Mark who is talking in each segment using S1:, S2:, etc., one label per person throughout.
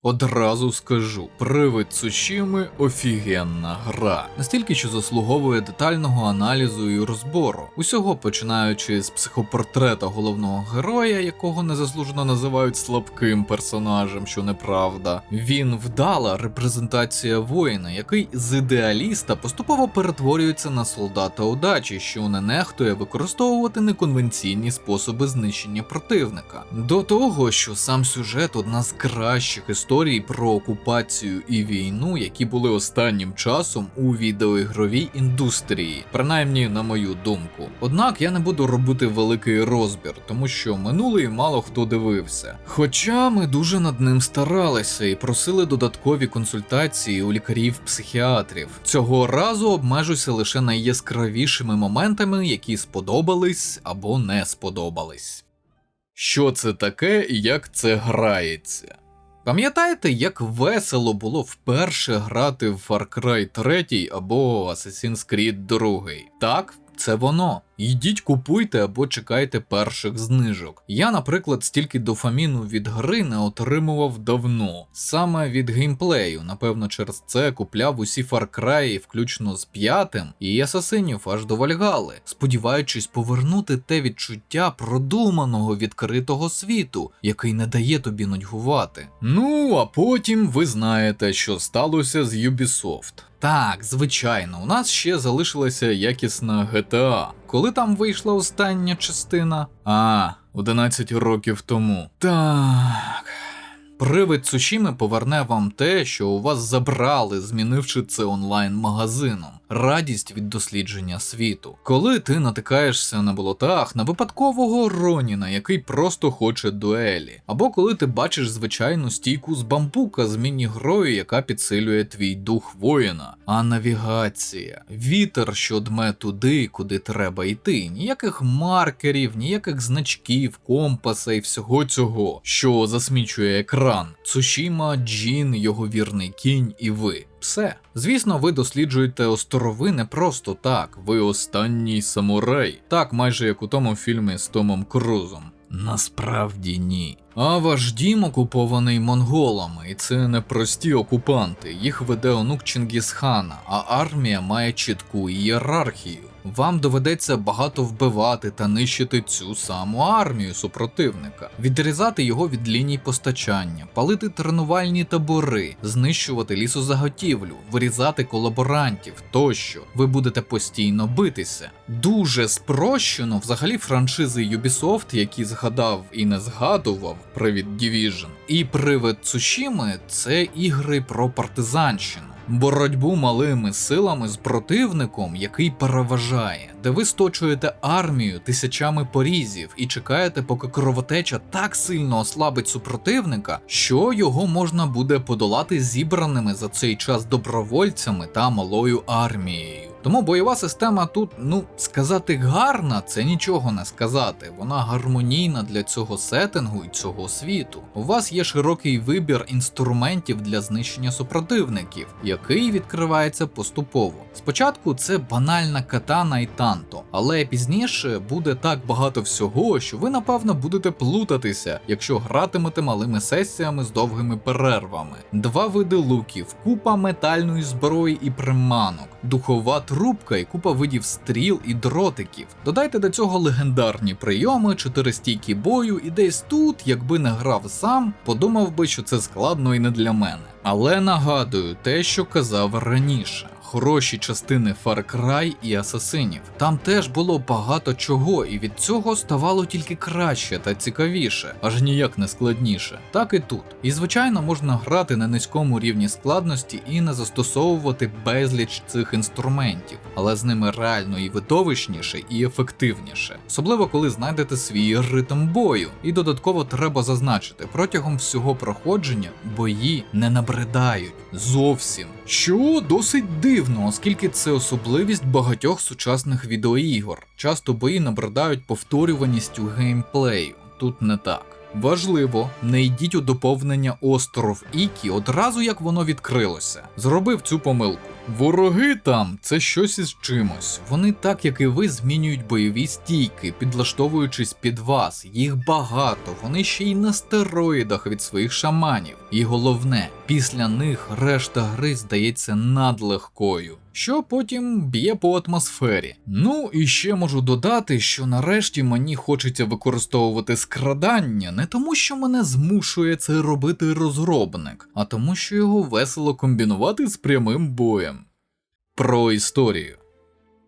S1: Одразу скажу, Привид Цушіми офігенна гра. Настільки, що заслуговує детального аналізу і розбору. Усього починаючи з психопортрета головного героя, якого незаслужено називають слабким персонажем, що неправда. Він вдала репрезентація воїна, який з ідеаліста поступово перетворюється на солдата удачі, що не нехтує використовувати неконвенційні способи знищення противника. До того, що сам сюжет одна з кращих історій про окупацію і війну, які були останнім часом у відеоігровій індустрії, принаймні на мою думку. Однак я не буду робити великий розбір, тому що минулий мало хто дивився. Хоча ми дуже над ним старалися і просили додаткові консультації у лікарів-психіатрів. Цього разу обмежуся лише найяскравішими моментами, які сподобались або не сподобались. Що це таке і як це грається? Пам'ятаєте, як весело було вперше грати в Far Cry 3 або Assassin's Creed 2? Так, це воно. Йдіть купуйте або чекайте перших знижок. Я, наприклад, стільки дофаміну від гри не отримував давно. Саме від геймплею, напевно, через це купляв усі Far Cry, включно з 5-м, і Асасинів аж до Вальгалли, сподіваючись повернути те відчуття продуманого відкритого світу, який не дає тобі нудьгувати. Ну, а потім ви знаєте, що сталося з Ubisoft. Так, звичайно, у нас ще залишилася якісна GTA. Коли там вийшла остання частина? 11 років тому. Так. Привид Цушіми поверне вам те, що у вас забрали, змінивши це онлайн-магазином. Радість від дослідження світу. Коли ти натикаєшся на болотах на випадкового Роніна, який просто хоче дуелі. Або коли ти бачиш звичайну стійку з бамбука з міні-грою, яка підсилює твій дух воїна. А навігація. Вітер, що дме туди, куди треба йти. Ніяких маркерів, ніяких значків, компаса і всього цього, що засмічує екран. Цушіма, Джін, його вірний кінь і ви. Все. Звісно, ви досліджуєте острови не просто так, ви останній самурай. Так, майже як у тому фільмі з Томом Крузом. Насправді ні. А ваш дім окупований монголами, і це не прості окупанти, їх веде онук Чингісхана, а армія має чітку ієрархію. Вам доведеться багато вбивати та нищити цю саму армію супротивника, відрізати його від ліній постачання, палити тренувальні табори, знищувати лісозаготівлю, вирізати колаборантів тощо. Ви будете постійно битися. Дуже спрощено взагалі франшизи Ubisoft, які згадав і не згадував, Привид Division, і Привид Цушіми – це ігри про партизанщину. Боротьбу малими силами з противником, який переважає, де ви сточуєте армію тисячами порізів і чекаєте, поки кровотеча так сильно ослабить супротивника, що його можна буде подолати зібраними за цей час добровольцями та малою армією. Тому бойова система тут, сказати гарна, це нічого не сказати. Вона гармонійна для цього сеттингу і цього світу. У вас є широкий вибір інструментів для знищення супротивників, який відкривається поступово. Спочатку це банальна катана і танто, але пізніше буде так багато всього, що ви напевно будете плутатися, якщо гратимете малими сесіями з довгими перервами. 2 види луків, купа метальної зброї і приманок, духова трубка і купа видів стріл і дротиків. Додайте до цього легендарні прийоми, 4 стійки бою, і десь тут, якби не грав сам, подумав би, що це складно і не для мене. Але нагадую те, що казав раніше. Хороші частини Far Cry і Асасинів. Там теж було багато чого, і від цього ставало тільки краще та цікавіше, аж ніяк не складніше. Так і тут. І звичайно можна грати на низькому рівні складності і не застосовувати безліч цих інструментів, але з ними реально і видовищніше, і ефективніше. Особливо коли знайдете свій ритм бою. І додатково треба зазначити, протягом всього проходження бої не набридають. Зовсім. Що досить дивно, оскільки це особливість багатьох сучасних відеоігор. Часто бої набридають повторюваністю геймплею. Тут не так. Важливо, не йдіть у доповнення Остров Ікі одразу як воно відкрилося. Зробив цю помилку. Вороги там – це щось із чимось. Вони, так як і ви, змінюють бойові стійки, підлаштовуючись під вас. Їх багато, вони ще й на стероїдах від своїх шаманів. І головне, після них решта гри здається надлегкою, що потім б'є по атмосфері. Ну і ще можу додати, що нарешті мені хочеться використовувати скрадання не тому, що мене змушує це робити розробник, а тому, що його весело комбінувати з прямим боєм. Про історію.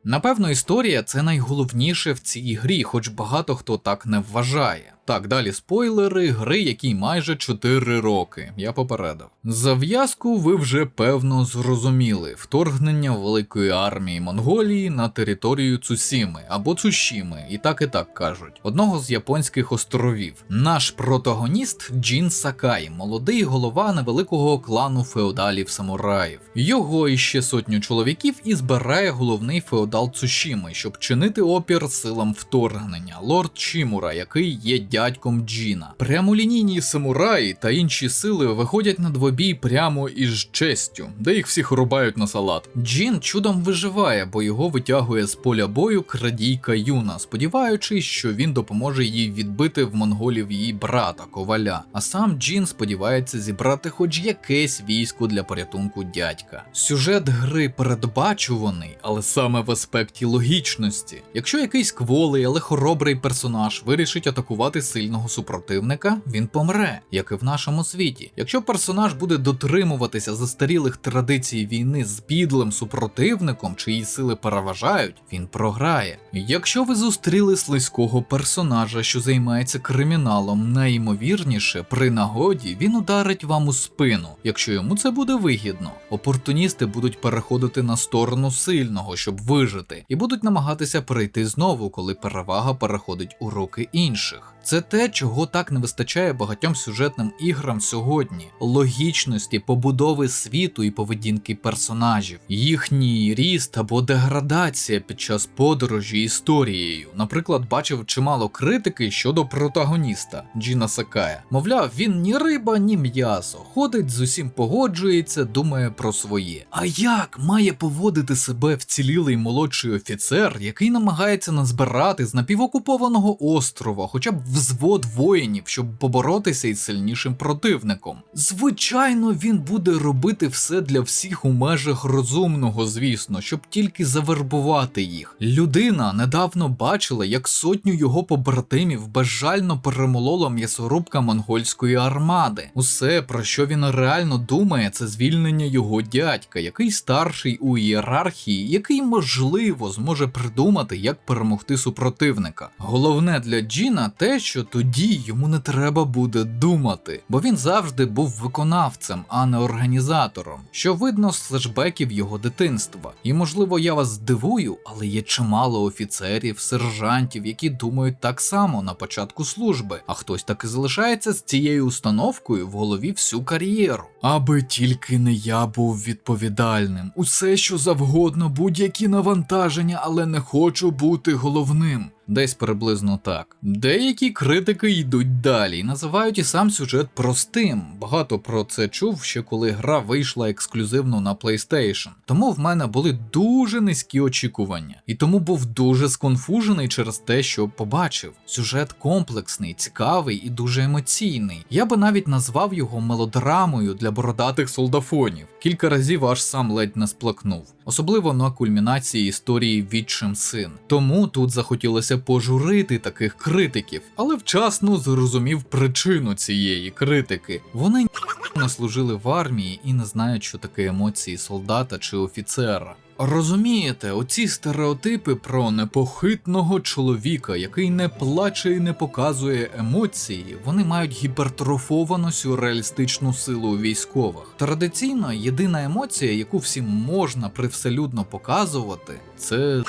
S1: Напевно, історія – це найголовніше в цій грі, хоч багато хто так не вважає. Так, далі спойлери гри, якій майже 4 роки, я попередив. Зав'язку ви вже певно зрозуміли. Вторгнення великої армії Монголії на територію Цусіми, або Цушіми, і так кажуть, одного з японських островів. Наш протагоніст Джін Сакай, молодий голова невеликого клану феодалів-самураїв. Його і ще сотню чоловіків і збирає головний феодал Цушіми, щоб чинити опір силам вторгнення, лорд Чімура, який є дядьком Джіна. Прямолінійні самураї та інші сили виходять на двобій прямо із честю, де їх всіх рубають на салат. Джін чудом виживає, бо його витягує з поля бою крадійка Юна, сподіваючись, що він допоможе їй відбити в монголів її брата Коваля. А сам Джін сподівається зібрати хоч якесь військо для порятунку дядька. Сюжет гри передбачуваний, але саме в аспекті логічності. Якщо якийсь кволий, але хоробрий персонаж вирішить атакувати сильного супротивника, він помре, як і в нашому світі. Якщо персонаж буде дотримуватися застарілих традицій війни з підлим супротивником, чиї сили переважають, він програє. Якщо ви зустріли слизького персонажа, що займається криміналом, найімовірніше, при нагоді він ударить вам у спину, якщо йому це буде вигідно. Опортуністи будуть переходити на сторону сильного, щоб вижити, і будуть намагатися перейти знову, коли перевага переходить у руки інших. Це те, чого так не вистачає багатьом сюжетним іграм сьогодні. Логічності, побудови світу і поведінки персонажів. Їхній ріст або деградація під час подорожі історією. Наприклад, бачив чимало критики щодо протагоніста Джіна Сакая. Мовляв, він ні риба, ні м'ясо. Ходить, з усім погоджується, думає про своє. А як має поводити себе вцілілий молодший офіцер, який намагається назбирати з напівокупованого острова хоча б взвод воїнів, щоб поборотися із сильнішим противником? Звичайно, він буде робити все для всіх у межах розумного, звісно, щоб тільки завербувати їх. Людина недавно бачила, як сотню його побратимів безжально перемолола м'ясорубка монгольської армади. Усе, про що він реально думає, це звільнення його дядька, який старший у ієрархії, який, можливо, зможе придумати, як перемогти супротивника. Головне для Джіна те, що тоді йому не треба буде думати, бо він завжди був виконавцем, а не організатором, що видно з флешбеків його дитинства. І можливо я вас здивую, але є чимало офіцерів, сержантів, які думають так само на початку служби, а хтось таки залишається з цією установкою в голові всю кар'єру. Аби тільки не я був відповідальним. Усе що завгодно, будь-які навантаження, але не хочу бути головним. Десь приблизно так. Деякі критики йдуть далі і називають і сам сюжет простим. Багато про це чув ще коли гра вийшла ексклюзивно на PlayStation. Тому в мене були дуже низькі очікування. І тому був дуже сконфужений через те, що побачив. Сюжет комплексний, цікавий і дуже емоційний. Я би навіть назвав його мелодрамою для бородатих солдафонів. Кілька разів аж сам ледь не сплакнув. Особливо на кульмінації історії «Відчим син». Тому тут захотілося пожурити таких критиків, але вчасно зрозумів причину цієї критики. Вони не служили в армії і не знають, що таке емоції солдата чи офіцера. Розумієте, оці стереотипи про непохитного чоловіка, який не плаче і не показує емоції, вони мають гіпертрофовану сюрреалістичну силу у військових. Традиційно, єдина емоція, яку всім можна привселюдно показувати, це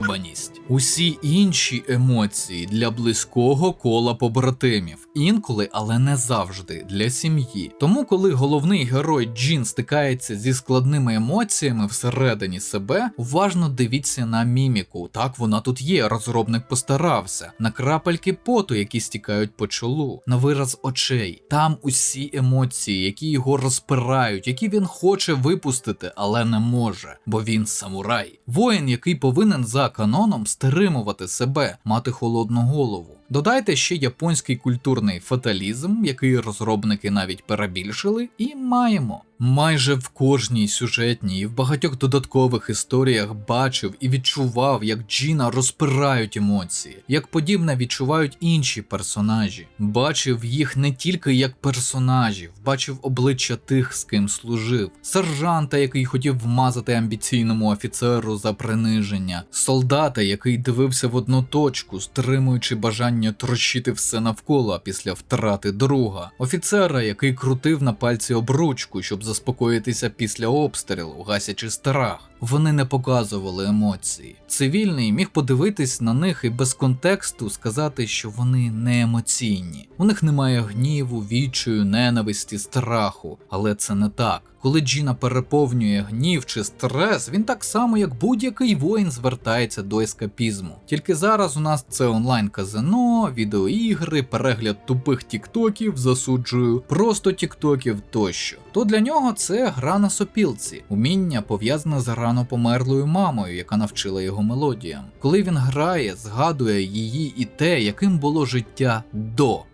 S1: баність. Усі інші емоції для близького кола побратимів. Інколи, але не завжди, для сім'ї. Тому, коли головний герой Джін стикається зі складними емоціями всередині себе, себе, уважно дивіться на міміку. Так, вона тут є, розробник постарався. На крапельки поту, які стікають по чолу, на вираз очей. Там усі емоції, які його розпирають, які він хоче випустити, але не може, бо він самурай. Воїн, який повинен за каноном стримувати себе, мати холодну голову. Додайте ще японський культурний фаталізм, який розробники навіть перебільшили, і маємо. Майже в кожній сюжетній і в багатьох додаткових історіях бачив і відчував, як Джіна розпирають емоції, як подібне відчувають інші персонажі. Бачив їх не тільки як персонажів, бачив обличчя тих, з ким служив. Сержанта, який хотів вмазати амбіційному офіцеру за приниження. Солдата, який дивився в одну точку, стримуючи бажання трощити все навколо після втрати друга. Офіцера, який крутив на пальці обручку, щоб заспокоїтися після обстрілу, гасячи страх. Вони не показували емоції. Цивільний міг подивитись на них і без контексту сказати, що вони не емоційні. У них немає гніву, відчаю, ненависті, страху. Але це не так. Коли Джіна переповнює гнів чи стрес, він так само, як будь-який воїн, звертається до ескапізму. Тільки зараз у нас це онлайн-казино, відеоігри, перегляд тупих тіктоків, засуджую, просто тіктоків тощо. То для нього це гра на сопілці, уміння пов'язане з рано померлою мамою, яка навчила його мелодіям. Коли він грає, згадує її і те, яким було життя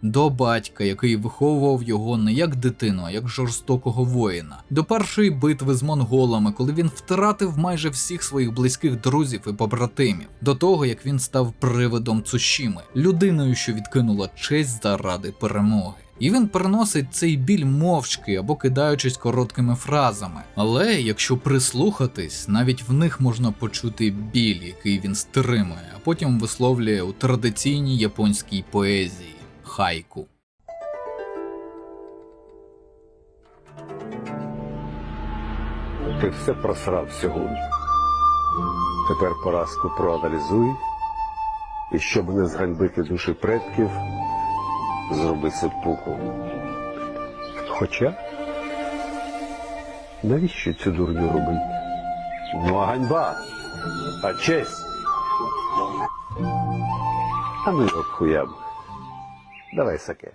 S1: до батька, який виховував його не як дитину, а як жорстокого воїна. До першої битви з монголами, коли він втратив майже всіх своїх близьких друзів і побратимів. До того, як він став привидом Цушіми, людиною, що відкинула честь заради перемоги. І він переносить цей біль мовчки або кидаючись короткими фразами. Але якщо прислухатись, навіть в них можна почути біль, який він стримує, а потім висловлює у традиційній японській поезії – хайку.
S2: Ти все просрав сьогодні. Тепер поразку проаналізуй, і щоб не зганьбити душі предків, зроби сеппуку. Хоча, навіщо цю дурню робити? Ну а ганьба, а честь. А ну його хуям. Давай саке.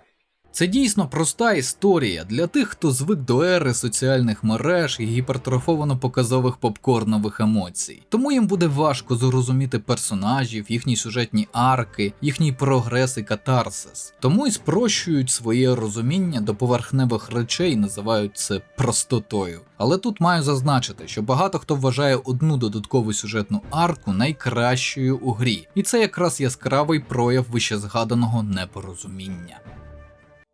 S1: Це дійсно проста історія для тих, хто звик до ери соціальних мереж і гіпертрофовано-показових попкорнових емоцій. Тому їм буде важко зрозуміти персонажів, їхні сюжетні арки, їхній прогрес і катарсис. Тому і спрощують своє розуміння до поверхневих речей і називають це простотою. Але тут маю зазначити, що багато хто вважає одну додаткову сюжетну арку найкращою у грі. І це якраз яскравий прояв вищезгаданого непорозуміння.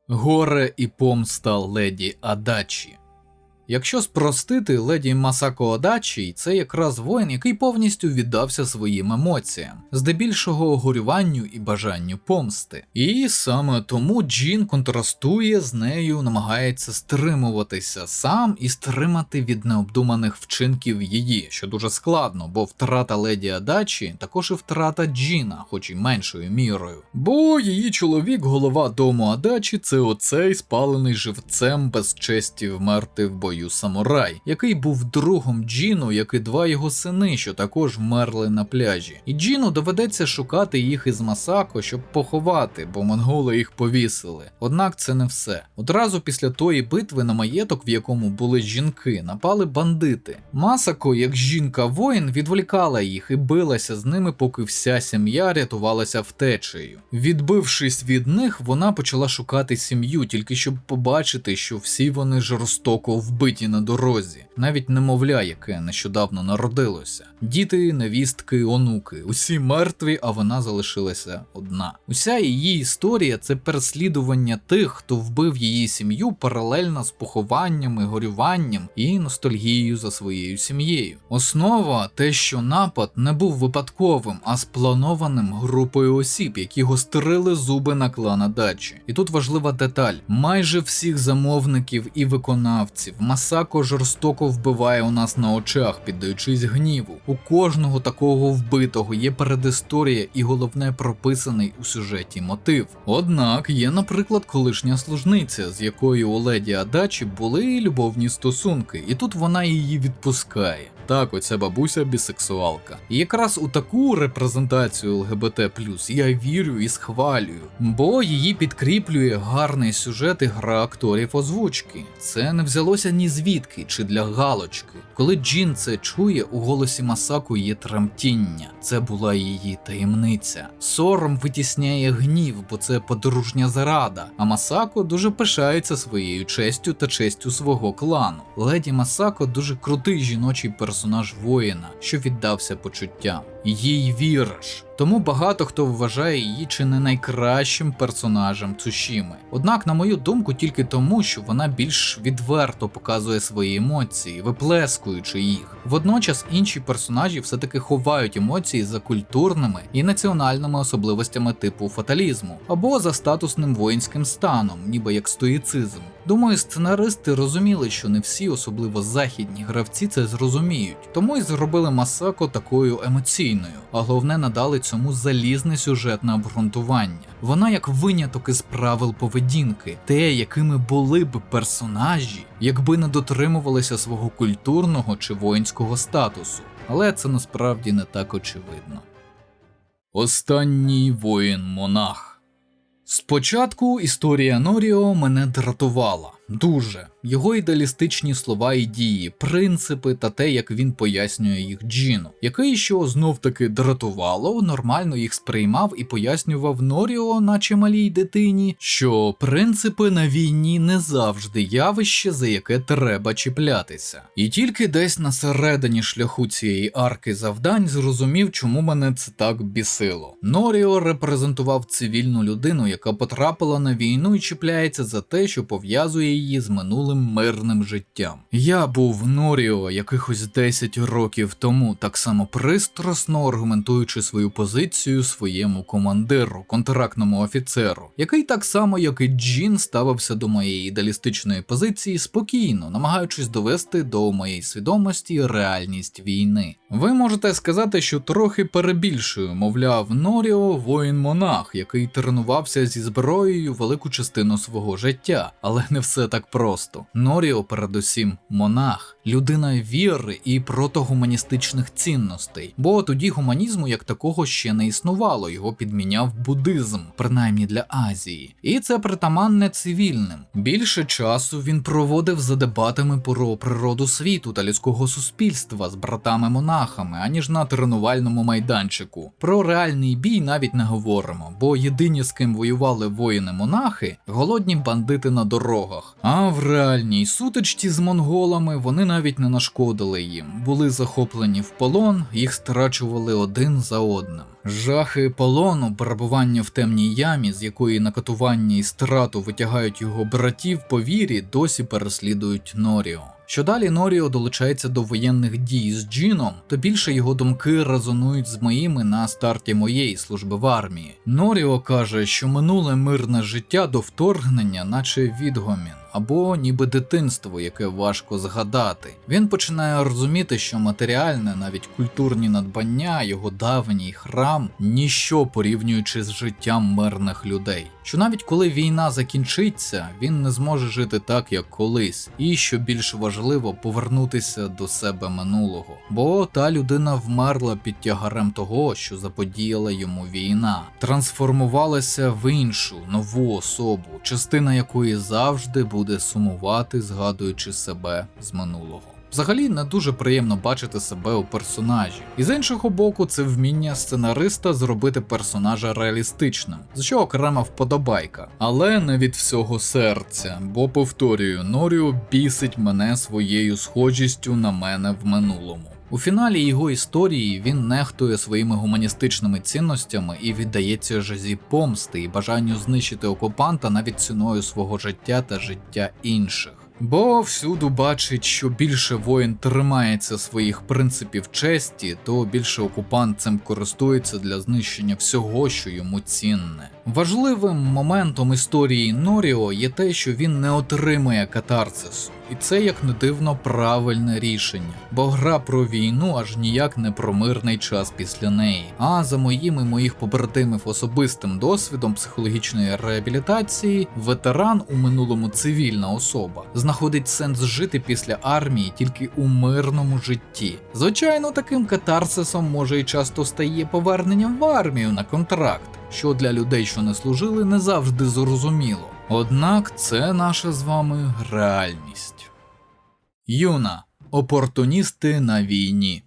S1: Горе і помста леді Адачі. Якщо спростити, леді Масако Адачі – це якраз воїн, який повністю віддався своїм емоціям, здебільшого горюванню і бажанню помсти. І саме тому Джін контрастує з нею, намагається стримуватися сам і стримати від необдуманих вчинків її, що дуже складно, бо втрата леді Адачі також і втрата Джіна, хоч і меншою мірою. Бо її чоловік, голова дому Адачі, це оцей спалений живцем без честі вмерти в бою самурай, який був другом Джіну, як і два його сини, що також вмерли на пляжі. І Джіну доведеться шукати їх із Масако, щоб поховати, бо монголи їх повісили. Однак це не все. Одразу після тої битви на маєток, в якому були жінки, напали бандити. Масако, як жінка-воїн, відволікала їх і билася з ними, поки вся сім'я рятувалася втечею. Відбившись від них, вона почала шукати сім'ю, тільки щоб побачити, що всі вони жорстоко вбиті на дорозі, навіть немовля, яке нещодавно народилося. Діти, невістки, онуки, усі мертві, а вона залишилася одна. Уся її історія – це переслідування тих, хто вбив її сім'ю паралельно з похованнями, горюванням і ностальгією за своєю сім'єю. Основа – те, що напад не був випадковим, а спланованим групою осіб, які гострили зуби на клан Адачі. І тут важлива деталь. Майже всіх замовників і виконавців Масако жорстоко вбиває у нас на очах, піддаючись гніву. У кожного такого вбитого є передісторія і головне прописаний у сюжеті мотив. Однак є, наприклад, колишня служниця, з якою у леді Адачі були любовні стосунки, і тут вона її відпускає. Так, оця бабуся бісексуалка. І якраз у таку репрезентацію ЛГБТ+, я вірю і схвалюю, бо її підкріплює гарний сюжет і гра акторів озвучки. Це не взялося ні звідки чи для галочки. Коли Джін це чує, у голосі Масако є тремтіння. Це була її таємниця. Сором витісняє гнів, бо це подружня зрада, а Масако дуже пишається своєю честю та честю свого клану. Леді Масако дуже крутий жіночий персонаж воїна, що віддався почуттям. Їй віриш. Тому багато хто вважає її чи не найкращим персонажем Цушіми. Однак, на мою думку, тільки тому, що вона більш відверто показує свої емоції, виплескуючи їх. Водночас інші персонажі все-таки ховають емоції за культурними і національними особливостями типу фаталізму, або за статусним воїнським станом, ніби як стоїцизм. Думаю, сценаристи розуміли, що не всі, особливо західні гравці, це зрозуміють, тому і зробили Масако такою емоційною, а головне надали цьому залізне сюжетне обґрунтування. Вона як виняток із правил поведінки, те, якими були б персонажі, якби не дотримувалися свого культурного чи воїнського статусу. Але це насправді не так очевидно. Останній воїн-монах. Спочатку історія Норіо мене дратувала. Дуже. Його ідеалістичні слова і дії, принципи та те, як він пояснює їх Джіну, який, що знов-таки дратувало, нормально їх сприймав і пояснював Норіо, наче малій дитині, що принципи на війні не завжди явище, за яке треба чіплятися. І тільки десь на середині шляху цієї арки завдань зрозумів, чому мене це так бісило. Норіо репрезентував цивільну людину, яка потрапила на війну і чіпляється за те, що пов'язує її з минулим мирним життям. Я був Норіо якихось 10 років тому, так само пристрасно аргументуючи свою позицію своєму командиру, контрактному офіцеру, який так само, як і Джін, ставився до моєї ідеалістичної позиції спокійно, намагаючись довести до моєї свідомості реальність війни. Ви можете сказати, що трохи перебільшую, мовляв, Норіо – воїн-монах, який тренувався зі зброєю велику частину свого життя, але не все так просто. Норіо передусім монах, людина віри і протогуманістичних цінностей, бо тоді гуманізму як такого ще не існувало, його підміняв буддизм, принаймні для Азії. І це притаманне цивільним. Більше часу він проводив за дебатами про природу світу та людського суспільства з братами-монахами, аніж на тренувальному майданчику. Про реальний бій навіть не говоримо, бо єдині, з ким воювали воїни-монахи – голодні бандити на дорогах. А в реальній сутичці з монголами вони навіть не нашкодили їм, були захоплені в полон, їх страчували один за одним. Жахи полону, перебування в темній ямі, з якої на катування і страту витягають його братів по вірі, досі переслідують Норіо. Що далі Норіо долучається до воєнних дій з Джіном, то більше його думки резонують з моїми на старті моєї служби в армії. Норіо каже, що минуле мирне життя до вторгнення наче відгомін, або ніби дитинство, яке важко згадати. Він починає розуміти, що матеріальне, навіть культурні надбання, його давній храм – ніщо порівнюючи з життям мирних людей. Що навіть коли війна закінчиться, він не зможе жити так, як колись, і, що більш важливо, повернутися до себе минулого. Бо та людина вмерла під тягарем того, що заподіяла йому війна, трансформувалася в іншу, нову особу, частина якої завжди буде сумувати, згадуючи себе з минулого. Взагалі не дуже приємно бачити себе у персонажі. І з іншого боку, це вміння сценариста зробити персонажа реалістичним, за що окрема вподобайка. Але не від всього серця, бо, повторюю, Норіо бісить мене своєю схожістю на мене в минулому. У фіналі його історії він нехтує своїми гуманістичними цінностями і віддається жазі помсти і бажанню знищити окупанта навіть ціною свого життя та життя інших. Бо всюду бачить, що більше воїн тримається своїх принципів честі, то більше окупант цим користується для знищення всього, що йому цінне. Важливим моментом історії Норіо є те, що він не отримує катарсису. І це, як не дивно, правильне рішення. Бо гра про війну аж ніяк не про мирний час після неї. А за моїм і моїх побратимів особистим досвідом психологічної реабілітації, ветеран, у минулому цивільна особа, знаходить сенс жити після армії тільки у мирному житті. Звичайно, таким катарсисом може і часто стає повернення в армію на контракт, що для людей, що не служили, не завжди зрозуміло. Однак це наша з вами реальність. Юна. Опортуністи на війні.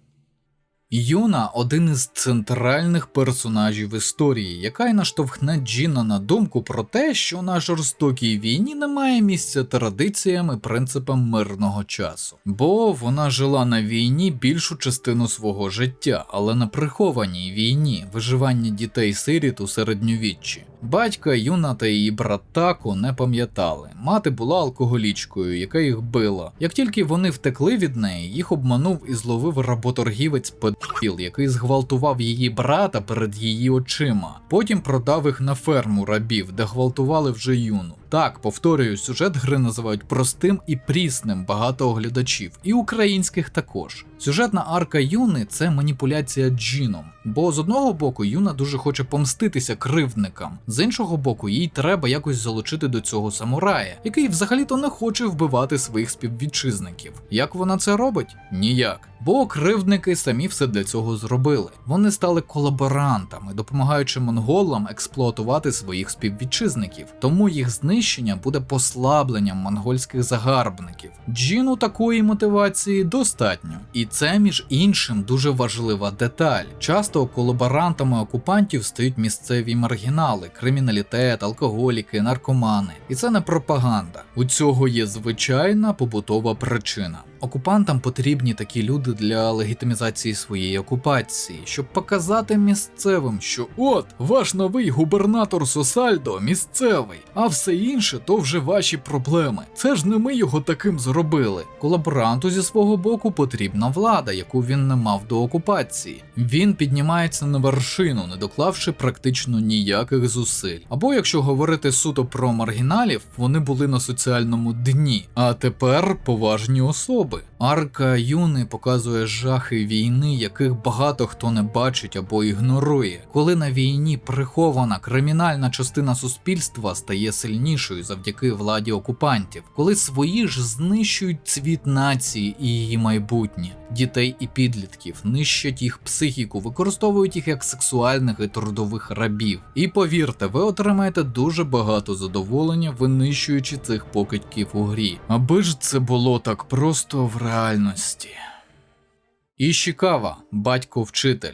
S1: Юна – один із центральних персонажів історії, яка й наштовхне Джіна на думку про те, що на жорстокій війні немає місця традиціям і принципам мирного часу. Бо вона жила на війні більшу частину свого життя, але на прихованій війні, виживання дітей-сиріт у середньовіччі. Батька Юна та її брат Тако не пам'ятали. Мати була алкоголічкою, яка їх била. Як тільки вони втекли від неї, їх обманув і зловив работоргівець-педофіл, який зґвалтував її брата перед її очима. Потім продав їх на ферму рабів, де гвалтували вже Юну. Так, повторюю, сюжет гри називають простим і прісним багато глядачів, і українських також. Сюжетна арка Юни – це маніпуляція Джіном. Бо з одного боку Юна дуже хоче помститися кривдникам, з іншого боку їй треба якось залучити до цього самурая, який взагалі-то не хоче вбивати своїх співвітчизників. Як вона це робить? Ніяк. Бо кривдники самі все для цього зробили. Вони стали колаборантами, допомагаючи монголам експлуатувати своїх співвітчизників. Тому їх знищення буде послабленням монгольських загарбників. Джіну такої мотивації достатньо. І це, між іншим, дуже важлива деталь. Часто колаборантами окупантів стають місцеві маргінали, криміналітет, алкоголіки, наркомани. І це не пропаганда. У цього є звичайна побутова причина. Окупантам потрібні такі люди для легітимізації своєї окупації, щоб показати місцевим, що от, ваш новий губернатор Сосальдо місцевий, а все інше то вже ваші проблеми. Це ж не ми його таким зробили. Колаборанту зі свого боку потрібна влада, яку він не мав до окупації. Він піднімається на вершину, не доклавши практично ніяких зусиль. Або, якщо говорити суто про маргіналів, вони були на соціальному дні, а тепер поважні особи. Арка Юни показує жахи війни, яких багато хто не бачить або ігнорує. Коли на війні прихована кримінальна частина суспільства стає сильнішою завдяки владі окупантів. Коли свої ж знищують цвіт нації і її майбутнє. Дітей і підлітків, нищать їх психіку, використовують їх як сексуальних і трудових рабів. І повірте, ви отримаєте дуже багато задоволення, винищуючи цих покидьків у грі. Аби ж це було так просто в реальності. Ішікава – батько-вчитель.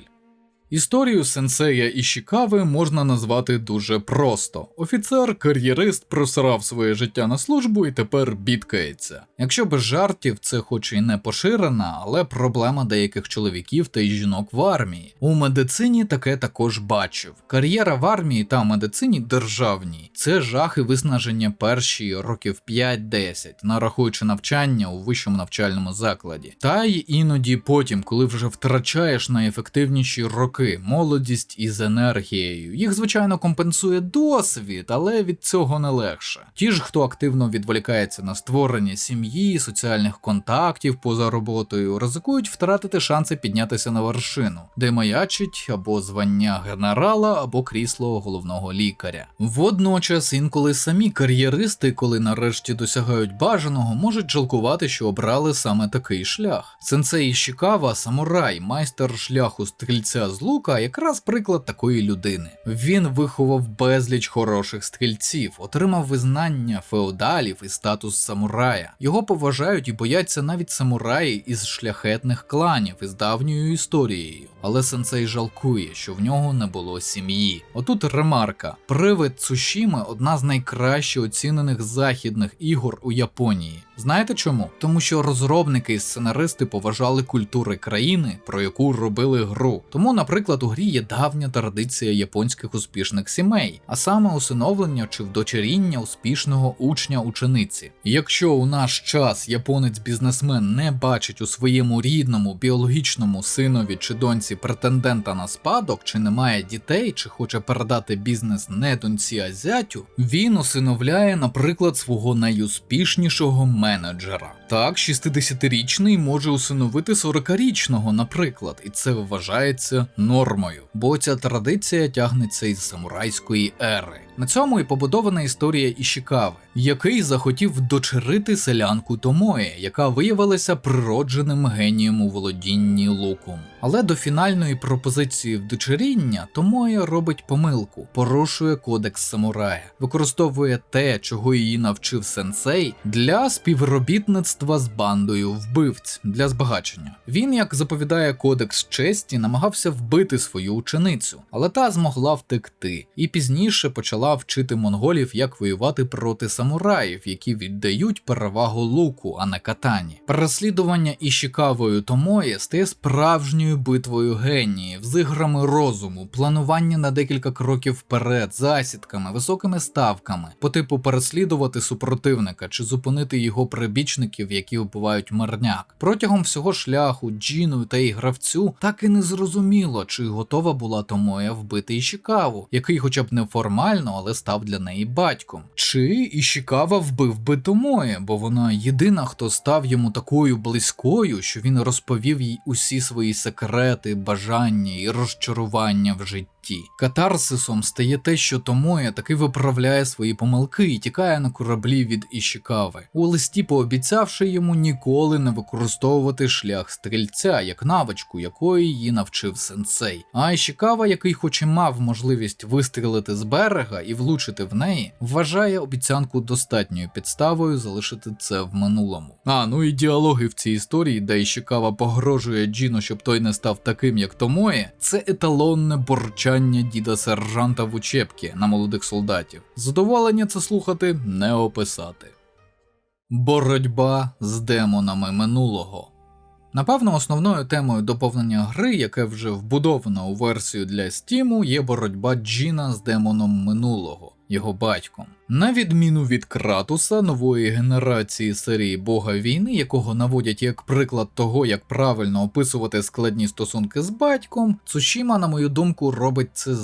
S1: Історію сенсея Ішікави можна назвати дуже просто. Офіцер-кар'єрист просрав своє життя на службу і тепер бідкається. Якщо без жартів, це хоч і не поширена, але проблема деяких чоловіків та й жінок в армії. У медицині таке також бачив. Кар'єра в армії та медицині державній – це жах і виснаження перші років 5-10, нарахуючи навчання у вищому навчальному закладі. Та й іноді потім, коли вже втрачаєш найефективніші роки, молодість із енергією. Їх, звичайно, компенсує досвід, але від цього не легше. Ті ж, хто активно відволікається на створення сім'ї, соціальних контактів поза роботою, ризикують втратити шанси піднятися на вершину, де маячить або звання генерала, або крісло головного лікаря. Водночас, інколи самі кар'єристи, коли нарешті досягають бажаного, можуть жалкувати, що обрали саме такий шлях. Сенсей Ішікава – самурай, майстер шляху стрільця з лука, якраз приклад такої людини. Він виховав безліч хороших стрільців, отримав визнання феодалів і статус самурая. Його поважають і бояться навіть самураї із шляхетних кланів із давньою історією. Але сенсей жалкує, що в нього не було сім'ї. Отут ремарка. Привид Цушіми – одна з найкраще оцінених західних ігор у Японії. Знаєте чому? Тому що розробники і сценаристи поважали культури країни, про яку робили гру. Тому, наприклад, наприклад, у грі є давня традиція японських успішних сімей, а саме усиновлення чи вдочеріння успішного учня-учениці. Якщо у наш час японець-бізнесмен не бачить у своєму рідному біологічному синові чи доньці претендента на спадок, чи не має дітей, чи хоче передати бізнес не доньці, а зятю, він усиновляє, наприклад, свого найуспішнішого менеджера. Так, 60-річний може усиновити 40-річного, наприклад, і це вважається нормою, бо ця традиція тягнеться із самурайської ери. На цьому і побудована історія Ішікави, який захотів вдочерити селянку Томое, яка виявилася природженим генієм у володінні луком. Але до фінальної пропозиції вдочеріння Томое робить помилку, порушує кодекс самурая, використовує те, чого її навчив сенсей, для співробітництва з бандою вбивць, для збагачення. Він, як заповідає кодекс честі, намагався вбити свою ученицю, але та змогла втекти, і пізніше почала вчити монголів, як воювати проти самураїв, які віддають перевагу луку, а не катані. Переслідування Ішікавою Томое стає справжньою битвою геніїв, з іграми розуму, планування на декілька кроків вперед, засідками, високими ставками, по типу переслідувати супротивника чи зупинити його прибічників, які вбивають мирняк. Протягом всього шляху Джіну та її гравцю так і не зрозуміло, чи готова була Томое вбити Ішікаву, який хоча б неформально, але став для неї батьком. Чи Ішікава вбив би Томое, бо вона єдина, хто став йому такою близькою, що він розповів їй усі свої секрети, бажання і розчарування в житті. Катарсисом стає те, що Томое таки виправляє свої помилки і тікає на кораблі від Ішікави, у листі пообіцявши йому ніколи не використовувати шлях стрільця, як навичку, якої її навчив сенсей. А Ішікава, який хоч і мав можливість вистрілити з берега і влучити в неї, вважає обіцянку достатньою підставою залишити це в минулому. Ну і діалоги в цій історії, де Ішікава погрожує Джіну, щоб той не став таким, як Томое, це еталонне борчання діда-сержанта в учебці на молодих солдатів. Задоволення це слухати не описати. Боротьба з демонами минулого. Напевно, основною темою доповнення гри, яке вже вбудовано у версію для Steam, є боротьба Джіна з демоном минулого, його батьком. На відміну від Кратуса, нової генерації серії Бога війни, якого наводять як приклад того, як правильно описувати складні стосунки з батьком, Цушіма, на мою думку, робить це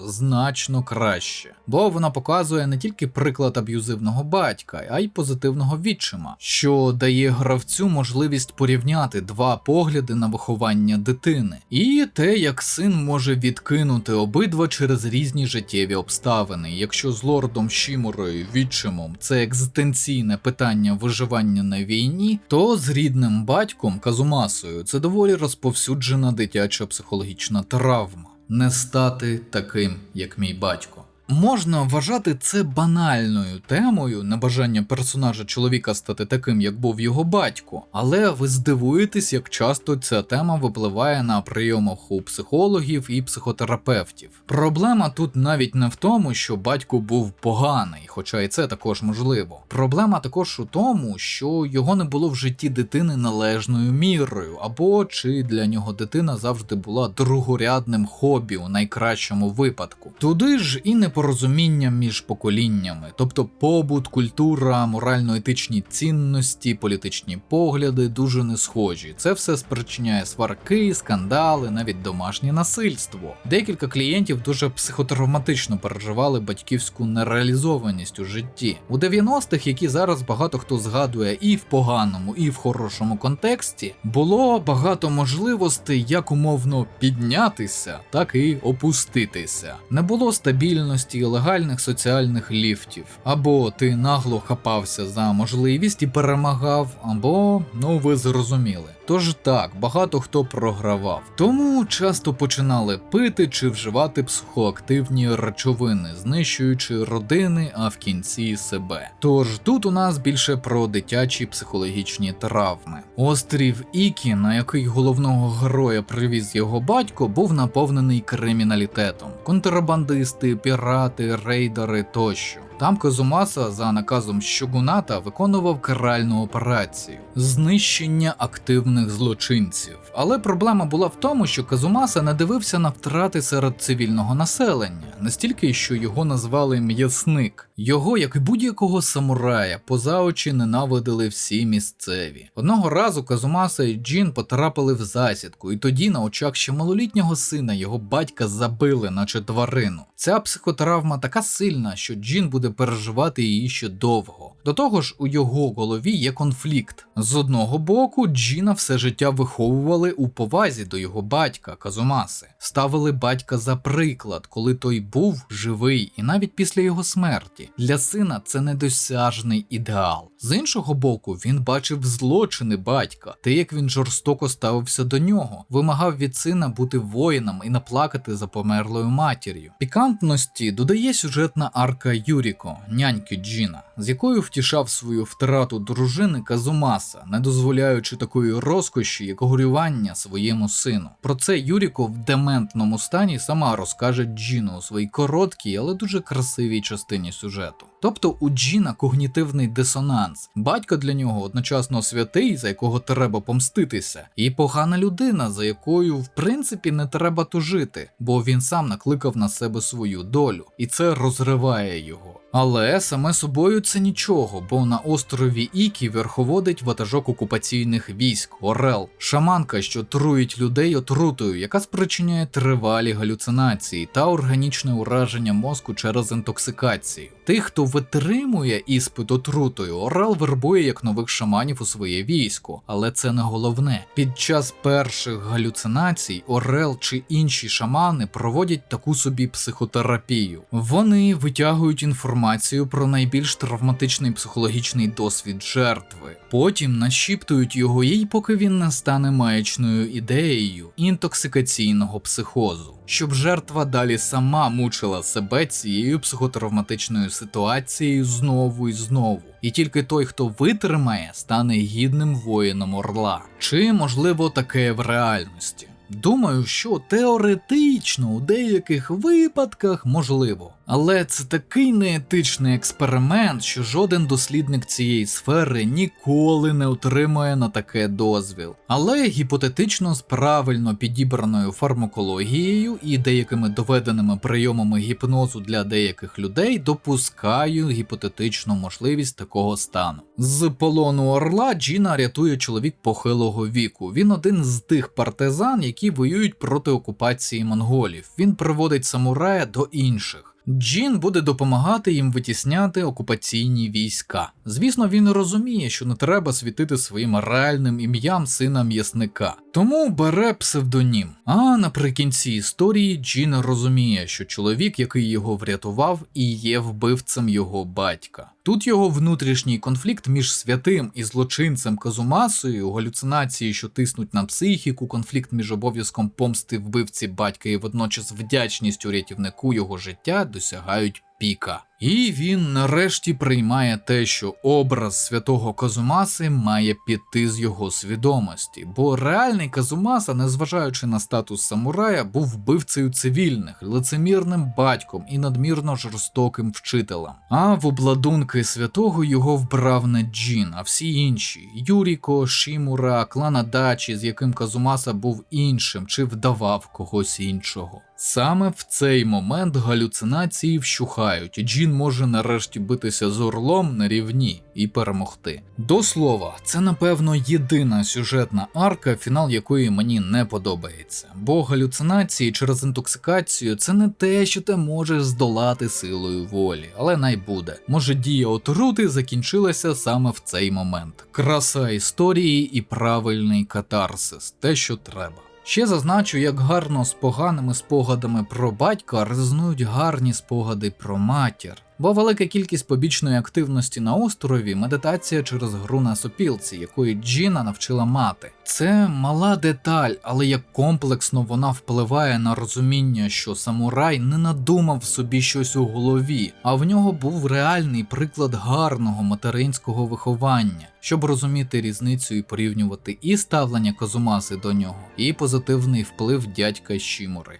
S1: значно краще. Бо вона показує не тільки приклад аб'юзивного батька, а й позитивного відчима, що дає гравцю можливість порівняти два погляди на виховання дитини. І те, як син може відкинути обидва через різні життєві обставини. Якщо з лордом Шімурою відчимом це екзистенційне питання виживання на війні, то з рідним батьком Казумасою це доволі розповсюджена дитяча психологічна травма. Не стати таким, як мій батько. Можна вважати це банальною темою, небажання персонажа чоловіка стати таким, як був його батько, але ви здивуєтесь, як часто ця тема випливає на прийомах у психологів і психотерапевтів. Проблема тут навіть не в тому, що батько був поганий, хоча і це також можливо. Проблема також у тому, що його не було в житті дитини належною мірою, або чи для нього дитина завжди була другорядним хобі у найкращому випадку. Туди ж і непорозуміння між поколіннями, тобто побут, культура, морально-етичні цінності, політичні погляди дуже не схожі. Це все спричиняє сварки, скандали, навіть домашнє насильство. Декілька клієнтів дуже психотравматично переживали батьківську нереалізованість у житті. У 90-х, які зараз багато хто згадує і в поганому, і в хорошому контексті, було багато можливостей як умовно піднятися, так і опуститися. Не було стабільності і легальних соціальних ліфтів. Або ти нагло хапався за можливість і перемагав, або, ви зрозуміли. Тож так, багато хто програвав. Тому часто починали пити чи вживати психоактивні речовини, знищуючи родини, а в кінці себе. Тож тут у нас більше про дитячі психологічні травми. Острів Ікі, на який головного героя привіз його батько, був наповнений криміналітетом. Контрабандисти, пірати, рейдери тощо. Там Казумаса за наказом Шьогуната виконував каральну операцію – знищення активних злочинців. Але проблема була в тому, що Казумаса не дивився на втрати серед цивільного населення, настільки, що його назвали «м'ясник». Його, як і будь-якого самурая, поза очі ненавидили всі місцеві. Одного разу Казумаса і Джін потрапили в засідку, і тоді на очах ще малолітнього сина його батька забили, наче тварину. Ця психотравма така сильна, що Джін буде переживати її ще довго. До того ж, у його голові є конфлікт. З одного боку, Джіна все життя виховували у повазі до його батька Казумаси. Ставили батька за приклад, коли той був живий і навіть після його смерті. Для сина це недосяжний ідеал. З іншого боку, він бачив злочини батька, те, як він жорстоко ставився до нього, вимагав від сина бути воїном і наплакати за померлою матір'ю. Пікантності додає сюжетна арка Юріко, няньки Джіна, з якою втішав свою втрату дружини Казумаса, не дозволяючи такої розкоші, як горювання своєму сину. Про це Юріко в дементному стані сама розкаже Джіну у своїй короткій, але дуже красивій частині сюжету. Тобто у Джіна когнітивний дисонанс. Батько для нього одночасно святий, за якого треба помститися, і погана людина, за якою в принципі не треба тужити, бо він сам накликав на себе свою долю, і це розриває його. Але саме собою це нічого, бо на острові Ікі верховодить ватажок окупаційних військ Орел, шаманка, що труїть людей отрутою, яка спричиняє тривалі галюцинації та органічне ураження мозку через інтоксикацію. Тих, хто витримує іспит отрутою, Орел вербує як нових шаманів у своє військо, але це не головне. Під час перших галюцинацій Орел чи інші шамани проводять таку собі психотерапію. Вони витягують інформацію про найбільш травматичний психологічний досвід жертви. Потім нашіптують його їй, поки він не стане маячною ідеєю інтоксикаційного психозу, щоб жертва далі сама мучила себе цією психотравматичною ситуацією знову і знову. І тільки той, хто витримає, стане гідним воїном Орла. Чи, можливо, таке в реальності? Думаю, що теоретично у деяких випадках можливо. Але це такий неетичний експеримент, що жоден дослідник цієї сфери ніколи не отримає на таке дозвіл. Але гіпотетично з правильно підібраною фармакологією і деякими доведеними прийомами гіпнозу для деяких людей допускаю гіпотетичну можливість такого стану. З полону Орла Джіна рятує чоловік похилого віку. Він один з тих партизан, які воюють проти окупації монголів. Він приводить самурая до інших. Джін буде допомагати їм витісняти окупаційні війська. Звісно, він розуміє, що не треба світити своїм реальним ім'ям сина м'ясника, тому бере псевдонім. А наприкінці історії Джін розуміє, що чоловік, який його врятував, і є вбивцем його батька. Тут його внутрішній конфлікт між святим і злочинцем Казумасою, галюцинації, що тиснуть на психіку, конфлікт між обов'язком помсти вбивці батька і водночас вдячністю рятівнику його життя досягають піка. І він нарешті приймає те, що образ святого Казумаси має піти з його свідомості, бо реальний Казумаса, незважаючи на статус самурая, був вбивцею цивільних, лицемірним батьком і надмірно жорстоким вчителем. А в обладунки святого його вбрав не Джін, а всі інші – Юріко, Шімура, клан Адачі, з яким Казумаса був іншим чи вдавав когось іншого. Саме в цей момент галюцинації вщухають, і Джін може нарешті битися з Орлом на рівні і перемогти. До слова, це напевно єдина сюжетна арка, фінал якої мені не подобається. Бо галюцинації через інтоксикацію – це не те, що ти можеш здолати силою волі, але най буде. Може, дія отрути закінчилася саме в цей момент. Краса історії і правильний катарсис – те, що треба. Ще зазначу, як гарно з поганими спогадами про батька резонують гарні спогади про матір. Бо велика кількість побічної активності на острові – медитація через гру на сопілці, якої Джіна навчила мати. Це мала деталь, але як комплексно вона впливає на розуміння, що самурай не надумав собі щось у голові, а в нього був реальний приклад гарного материнського виховання, щоб розуміти різницю і порівнювати і ставлення Казумаси до нього, і позитивний вплив дядька Шімури.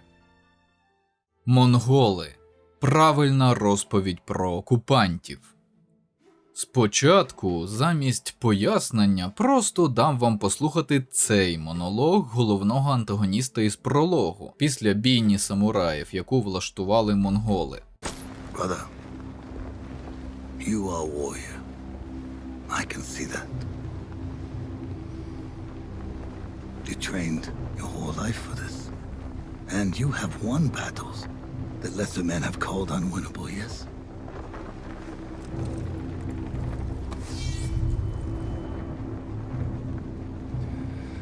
S1: Монголи. Правильна розповідь про окупантів. Спочатку, замість пояснення, просто дам вам послухати цей монолог головного антагоніста із прологу, після бійні самураїв, яку влаштували монголи.
S3: Brother, you are a warrior. I can see that. You trained your whole life for this. And you have won battles that lesser men have called unwinnable, yes?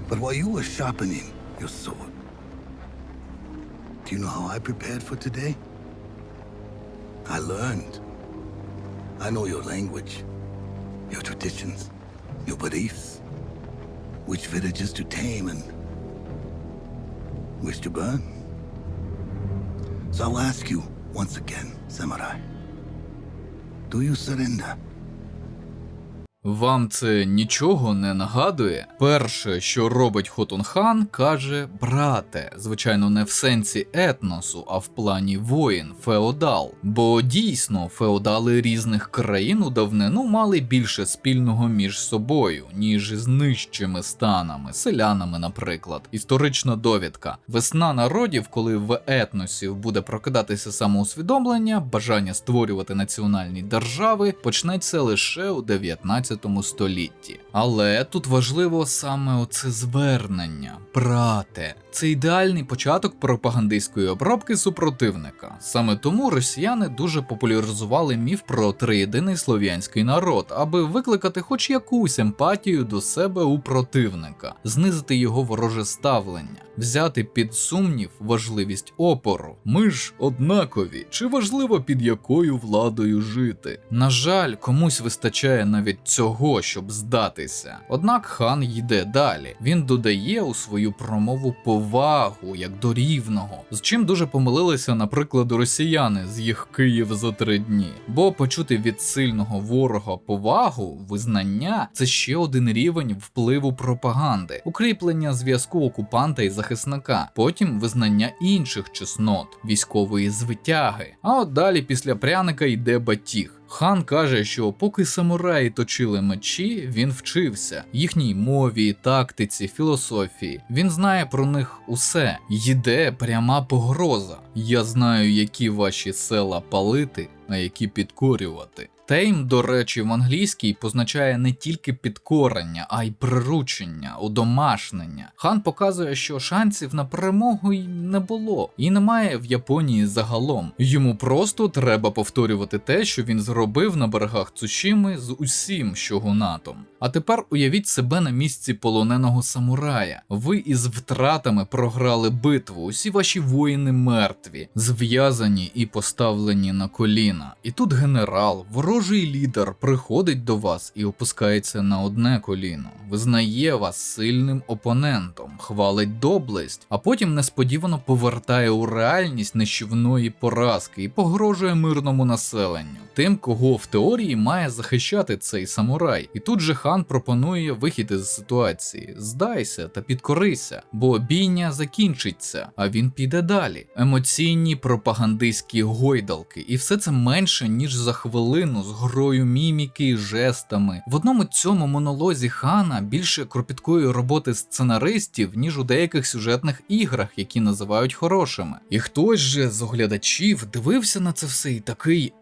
S3: But while you were sharpening your sword, do you know how I prepared for today? I learned. I know your language, your traditions, your beliefs, which villages to tame and which to burn. So I'll ask you once again, samurai, do you surrender?
S1: Вам це нічого не нагадує? Перше, що робить Хотун-хан, каже «брате», звичайно, не в сенсі етносу, а в плані воїн, феодал. Бо дійсно, феодали різних країн у давнину мали більше спільного між собою, ніж з нижчими станами, селянами, наприклад. Історична довідка. Весна народів, коли в етносів буде прокидатися самоусвідомлення, бажання створювати національні держави, почнеться лише у 19 столітті. Але тут важливо саме оце звернення «брате». Це ідеальний початок пропагандистської обробки супротивника. Саме тому росіяни дуже популяризували міф про триєдиний слов'янський народ, аби викликати хоч якусь емпатію до себе у противника, знизити його вороже ставлення, взяти під сумнів важливість опору. Ми ж однакові, чи важливо під якою владою жити? На жаль, комусь вистачає навіть цього, щоб здатися. Однак хан йде далі. Він додає у свою промову повагу, як до рівного, з чим дуже помилилися, наприклад, росіяни з їх Київ за 3 дні. Бо почути від сильного ворога повагу, визнання – це ще один рівень впливу пропаганди, укріплення зв'язку окупанта і захисника, потім визнання інших чеснот, військової звитяги. А от далі після пряника йде батіг. Хан каже, що поки самураї точили мечі, він вчився їхній мові, тактиці, філософії. Він знає про них усе. Йде пряма погроза. Я знаю, які ваші села палити, а які підкорювати. Тейм, до речі, в англійській позначає не тільки підкорення, а й приручення, удомашнення. Хан показує, що шансів на перемогу й не було, і немає в Японії загалом. Йому просто треба повторювати те, що він зробив на берегах Цушіми з усім щогунатом. А тепер уявіть себе на місці полоненого самурая. Ви із втратами програли битву, усі ваші воїни мертві, зв'язані і поставлені на коліна. І тут генерал, ворожий лідер приходить до вас і опускається на одне коліно, визнає вас сильним опонентом, хвалить доблесть, а потім несподівано повертає у реальність нищівної поразки і погрожує мирному населенню, тим, кого в теорії має захищати цей самурай. І тут же хан пропонує вихід із ситуації: здайся та підкорися, бо бійня закінчиться, а він піде далі. Емоційні пропагандистські гойдалки, і все це менше ніж за хвилину з грою міміки і жестами. В одному цьому монолозі хана більше кропіткої роботи сценаристів, ніж у деяких сюжетних іграх, які називають хорошими. І хтось же з оглядачів дивився на це все і такий: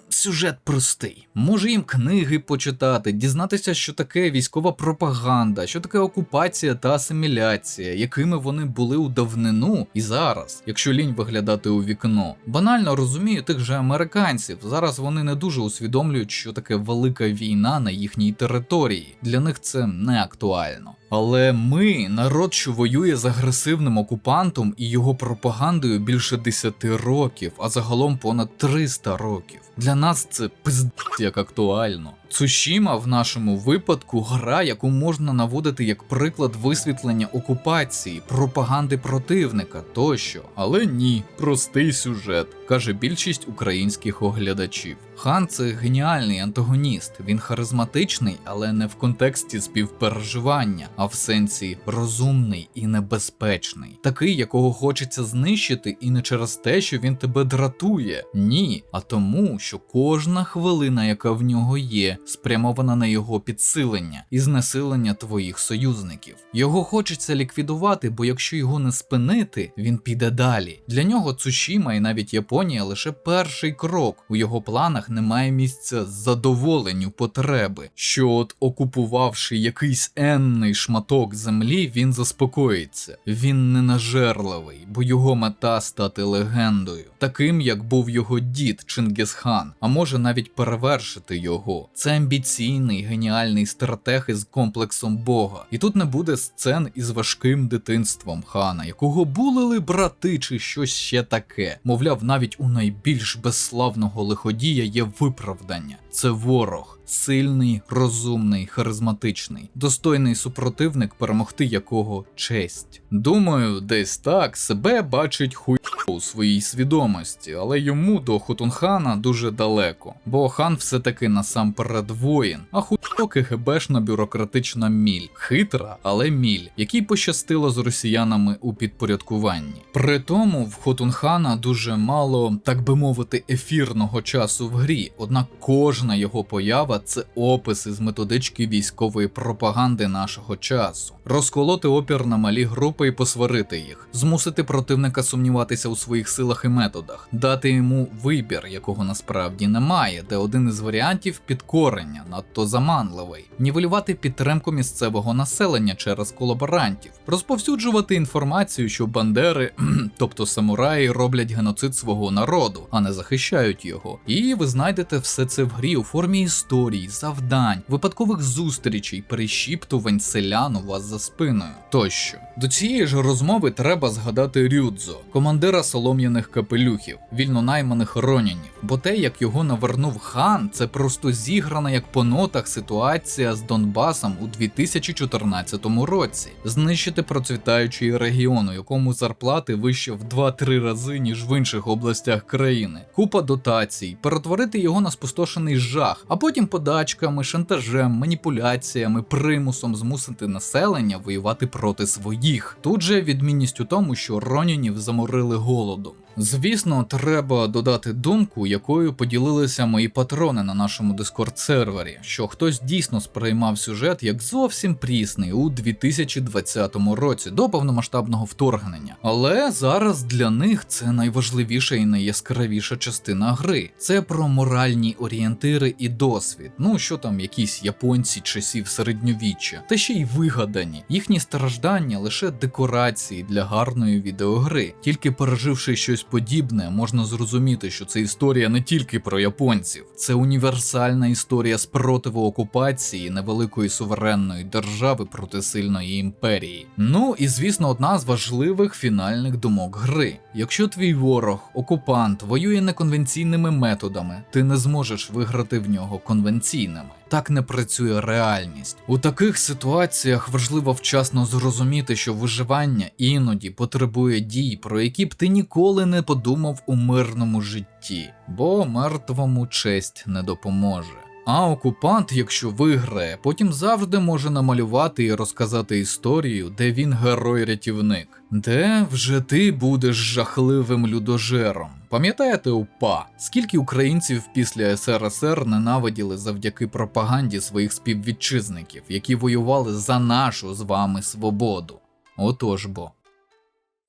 S1: сюжет простий. Може їм книги почитати, дізнатися, що таке військова пропаганда, що таке окупація та асиміляція, якими вони були у давнину і зараз, якщо лінь виглядати у вікно. Банально розумію тих же американців. Зараз вони не дуже усвідомлюють, що таке велика війна на їхній території. Для них це не актуально. Але ми, народ, що воює з агресивним окупантом і його пропагандою більше 10 років, а загалом понад 300 років. Для нас це пиздець як актуально. Цушіма в нашому випадку гра, яку можна наводити як приклад висвітлення окупації, пропаганди противника тощо. Але ні, простий сюжет, каже більшість українських оглядачів. Хан – це геніальний антагоніст, він харизматичний, але не в контексті співпереживання, а в сенсі розумний і небезпечний. Такий, якого хочеться знищити і не через те, що він тебе дратує, ні, а тому, що кожна хвилина, яка в нього є, спрямована на його підсилення і знесилення твоїх союзників. Його хочеться ліквідувати, бо якщо його не спинити, він піде далі. Для нього Цушіма і навіть Японія лише перший крок. У його планах немає місця задоволенню потреби, що от окупувавши якийсь енний шматок землі, він заспокоїться. Він ненажерливий, бо його мета стати легендою, таким як був його дід Чингісхан, а може навіть перевершити його. Це амбіційний, геніальний стратег із комплексом Бога. І тут не буде сцен із важким дитинством хана, якого булили брати чи щось ще таке. Мовляв, навіть у найбільш безславного лиходія є виправдання. Це ворог. Сильний, розумний, харизматичний. Достойний супротивник, перемогти якого честь. Думаю, десь так себе бачить хуй у своїй свідомості, але йому до Хотунхана дуже далеко. Бо хан все-таки насамперед воїн, а хуйо КГБшна бюрократична міль. Хитра, але міль, якій пощастило з росіянами у підпорядкуванні. При тому в Хотунхана дуже мало, так би мовити, ефірного часу в грі, однак кожна його поява – це описи з методички військової пропаганди нашого часу. Розколоти опір на малі групи і посварити їх, змусити противника сумніватися у своїх силах і методах, дати йому вибір, якого насправді немає, де один із варіантів – підкорення, надто заманливий, нівелювати підтримку місцевого населення через колаборантів, розповсюджувати інформацію, що бандери, тобто самураї, роблять геноцид свого народу, а не захищають його. І ви знайдете все це в грі у формі історій, завдань, випадкових зустрічей, перешіптувань селян у вас за спиною тощо. До цієї ж розмови треба згадати Рюдзо, командира солом'яних капелюхів, вільнонайманих ронінів, бо те, як його навернув хан, це просто зіграна як по нотах ситуація з Донбасом у 2014 році. Знищити процвітаючий регіон, у якому зарплати вище в 2-3 рази, ніж в інших областях країни. Купа дотацій, перетворити його на спустошений жах, а потім подачками, шантажем, маніпуляціями, примусом змусити населення воювати проти своїх. Тут же відмінність у тому, що ронінів заморили голодом. Звісно, треба додати думку, якою поділилися мої патрони на нашому Discord-сервері, що хтось дійсно сприймав сюжет як зовсім прісний у 2020 році, до повномасштабного вторгнення. Але зараз для них це найважливіша і найяскравіша частина гри. Це про моральні орієнтири і досвід. Ну, що там якісь японці часів середньовіччя, та ще й вигадані. Їхні страждання лише декорації для гарної відеогри. Тільки переживши щось подібне, можна зрозуміти, що це історія не тільки про японців. Це універсальна історія спротиву окупації невеликої суверенної держави проти сильної імперії. Ну і звісно, одна з важливих фінальних думок гри. Якщо твій ворог, окупант, воює неконвенційними методами, ти не зможеш виграти в нього конвенційними. Так не працює реальність. У таких ситуаціях важливо вчасно зрозуміти, що виживання іноді потребує дій, про які б ти ніколи не подумав у мирному житті, бо мертвому честь не допоможе. А окупант, якщо виграє, потім завжди може намалювати і розказати історію, де він герой-рятівник, де вже ти будеш жахливим людожером. Пам'ятаєте УПА? Скільки українців після СРСР ненавиділи завдяки пропаганді своїх співвітчизників, які воювали за нашу з вами свободу? Отож бо.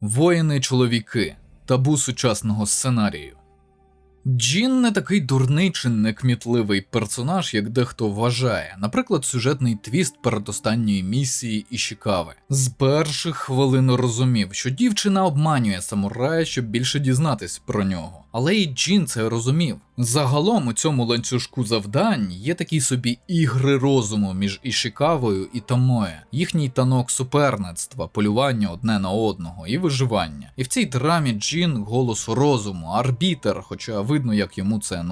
S1: Воїни-чоловіки. Табу сучасного сценарію. Джін не такий дурний чи некмітливий персонаж, як дехто вважає. Наприклад, сюжетний твіст передостанньої місії Ішікави. З перших хвилин розумів, що дівчина обманює самурая, щоб більше дізнатись про нього. Але і Джін це розумів. Загалом у цьому ланцюжку завдань є такі собі ігри розуму між Ішікавою і Томоє. Їхній танок суперництва, полювання одне на одного і виживання. І в цій драмі Джін голос розуму, арбітер, хоча видно, як йому це,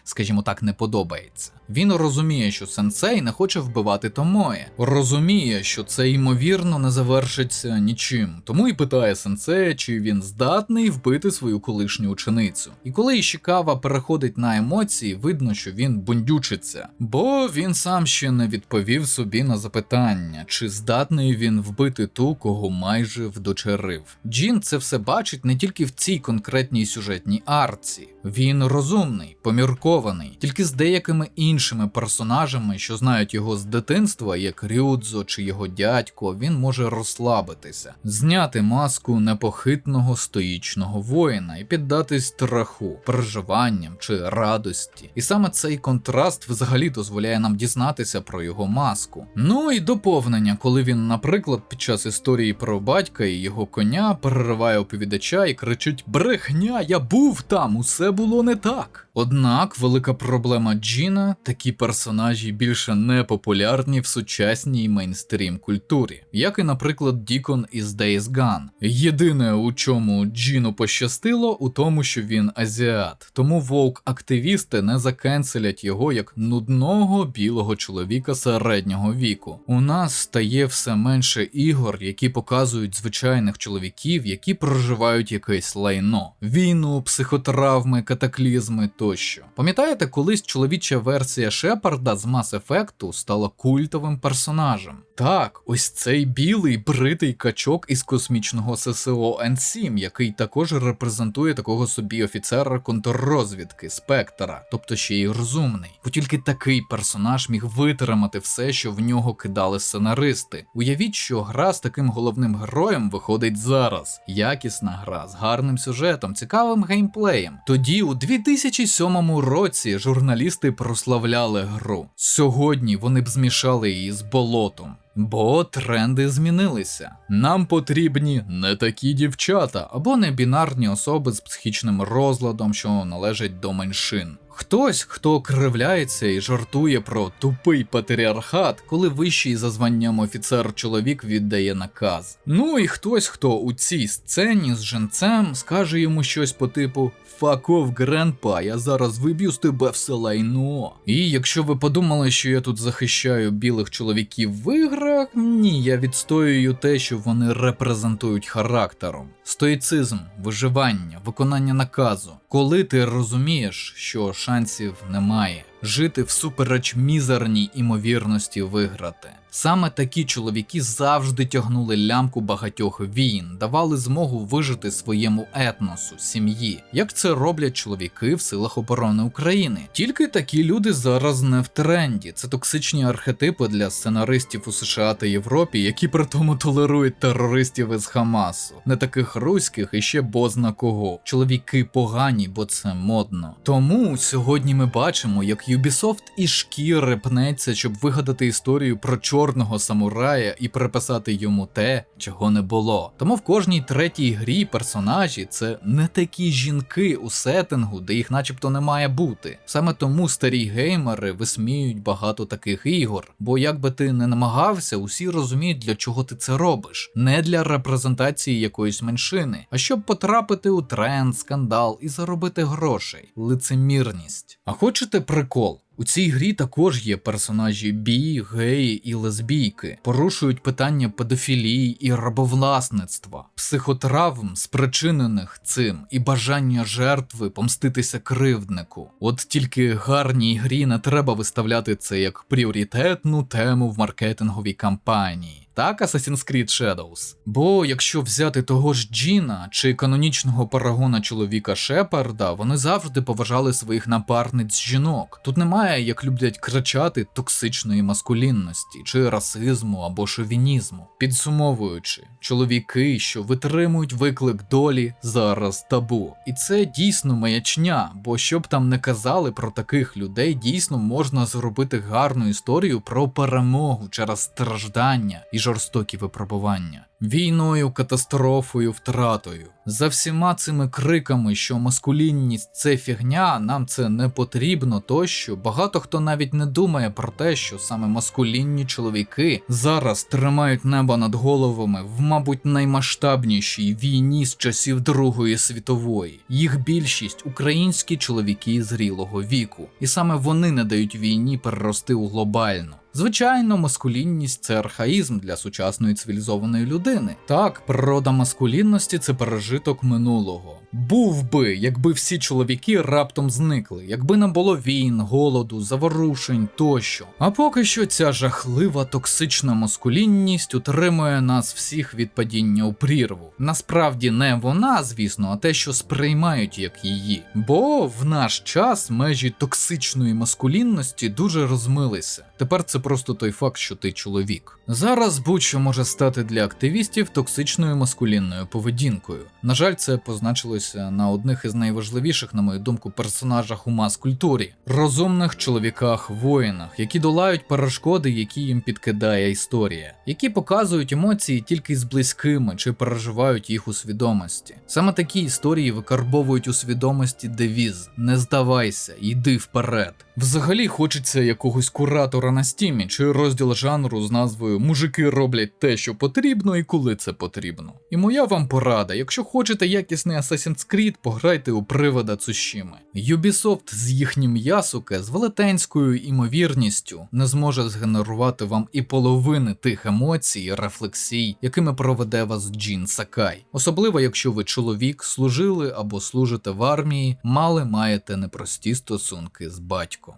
S1: скажімо так, не подобається. Він розуміє, що сенсей не хоче вбивати Томоє. Розуміє, що це ймовірно не завершиться нічим. Тому і питає сенсея, чи він здатний вбити свою колишню ученицю. І коли Ішікава переходить на емоції, видно, що він бундючиться. Бо він сам ще не відповів собі на запитання, чи здатний він вбити ту, кого майже вдочерив. Джін це все бачить не тільки в цій конкретній сюжетній арці. Він розумний, поміркований, тільки з деякими іншими персонажами, що знають його з дитинства, як Рюдзо чи його дядько, він може розслабитися, зняти маску непохитного стоїчного воїна і піддатись страху, переживанням чи радості. І саме цей контраст взагалі дозволяє нам дізнатися про його маску. Ну і доповнення, коли він, наприклад, під час історії про батька і його коня перериває оповідача і кричить: «Брехня, я був там, усе було не так». Однак велика проблема Джіна – такі персонажі більше не популярні в сучасній мейнстрім культурі, як і, наприклад, Дікон із Days Gone. Єдине, у чому Джіну пощастило, у тому, що він азіат, тому воук-активісти не закенселять його як нудного білого чоловіка середнього віку. У нас стає все менше ігор, які показують звичайних чоловіків, які проживають якесь лайно. Війну, психотравми, катаклізми тощо. Пам'ятаєте, колись чоловіча версія Шепарда з Mass Effect стала культовим персонажем? Так, ось цей білий бритий качок із космічного ССО N7, який також репрезентує такого собі офіцера контррозвідки Спектра, тобто ще й розумний. Бо тільки такий персонаж міг витримати все, що в нього кидали сценаристи. Уявіть, що гра з таким головним героєм виходить зараз. Якісна гра, з гарним сюжетом, цікавим геймплеєм. Тоді, у 2007 році, журналісти прославляли гру. Сьогодні вони б змішали її з болотом. Бо тренди змінилися. Нам потрібні не такі дівчата або небінарні особи з психічним розладом, що належать до меншин. Хтось, хто кривляється і жартує про тупий патріархат, коли вищий за званням офіцер-чоловік віддає наказ. Ну і хтось, хто у цій сцені з женцем скаже йому щось по типу «Fuck off, grandpa, я зараз виб'ю з тебе все лайно». І якщо ви подумали, що я тут захищаю білих чоловіків в іграх, ні, я відстоюю те, що вони репрезентують характером. Стоїцизм, виживання, виконання наказу. Коли ти розумієш, що шансів немає, жити всупереч мізерній імовірності виграти. Саме такі чоловіки завжди тягнули лямку багатьох війн, давали змогу вижити своєму етносу, сім'ї, як це роблять чоловіки в силах оборони України. Тільки такі люди зараз не в тренді. Це токсичні архетипи для сценаристів у США та Європі, які при тому толерують терористів із Хамасу. Не таких руських і ще бозна кого. Чоловіки погані, бо це модно. Тому сьогодні ми бачимо, як Ubisoft із шкіри пнеться, щоб вигадати історію про чорного самурая і приписати йому те, чого не було. Тому в кожній третій грі персонажі – це не такі жінки у сеттингу, де їх начебто не має бути. Саме тому старі геймери висміюють багато таких ігор. Бо як би ти не намагався, усі розуміють, для чого ти це робиш. Не для репрезентації якоїсь меншини, а щоб потрапити у тренд, скандал і заробити грошей. Лицемірність. А хочете прикол? У цій грі також є персонажі бі, геї і лесбійки, порушують питання педофілії і рабовласництва, психотравм, спричинених цим, і бажання жертви помститися кривднику. От тільки гарній грі не треба виставляти це як пріоритетну тему в маркетинговій кампанії. Так, Assassin's Creed Shadows. Бо якщо взяти того ж Джіна чи канонічного парагона чоловіка Шепарда, вони завжди поважали своїх напарниць жінок. Тут немає, як люблять кричати, токсичної маскулінності, чи расизму або шовінізму. Підсумовуючи, чоловіки, що витримують виклик долі, зараз табу. І це дійсно маячня, бо що б там не казали про таких людей, дійсно можна зробити гарну історію про перемогу через страждання і жорстокі випробування. Війною, катастрофою, втратою. За всіма цими криками, що маскулінність – це фігня, нам це не потрібно тощо, багато хто навіть не думає про те, що саме маскулінні чоловіки зараз тримають небо над головами в, мабуть, наймасштабнішій війні з часів Другої світової. Їх більшість – українські чоловіки зрілого віку. І саме вони не дають війні перерости у глобальну. Звичайно, маскулінність – це архаїзм для сучасної цивілізованої людини. Так, природа маскулінності – це пережиток минулого. Був би, якби всі чоловіки раптом зникли, якби не було війн, голоду, заворушень тощо. А поки що ця жахлива токсична маскулінність утримує нас всіх від падіння у прірву. Насправді не вона, звісно, а те, що сприймають як її. Бо в наш час межі токсичної маскулінності дуже розмилися. Тепер це просто той факт, що ти чоловік. Зараз будь-що може стати для активістів токсичною маскулінною поведінкою. На жаль, це позначилося на одних із найважливіших, на мою думку, персонажах у мас-культурі. Розумних чоловіках-воїнах, які долають перешкоди, які їм підкидає історія. Які показують емоції тільки з близькими чи переживають їх у свідомості. Саме такі історії викарбовують у свідомості девіз «Не здавайся, йди вперед». Взагалі хочеться якогось куратора на стімі чи розділ жанру з назвою «Мужики роблять те, що потрібно і коли це потрібно». І моя вам порада, якщо хочете якісний Assassin's Creed, пограйте у Привида Цушіми. Ubisoft з їхнім Ясуке з велетенською імовірністю не зможе згенерувати вам і половини тих емоцій і рефлексій, якими проведе вас Джін Сакай. Особливо, якщо ви чоловік, служили або служите в армії, маєте непрості стосунки з батьком.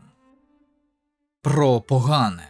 S1: Про погане.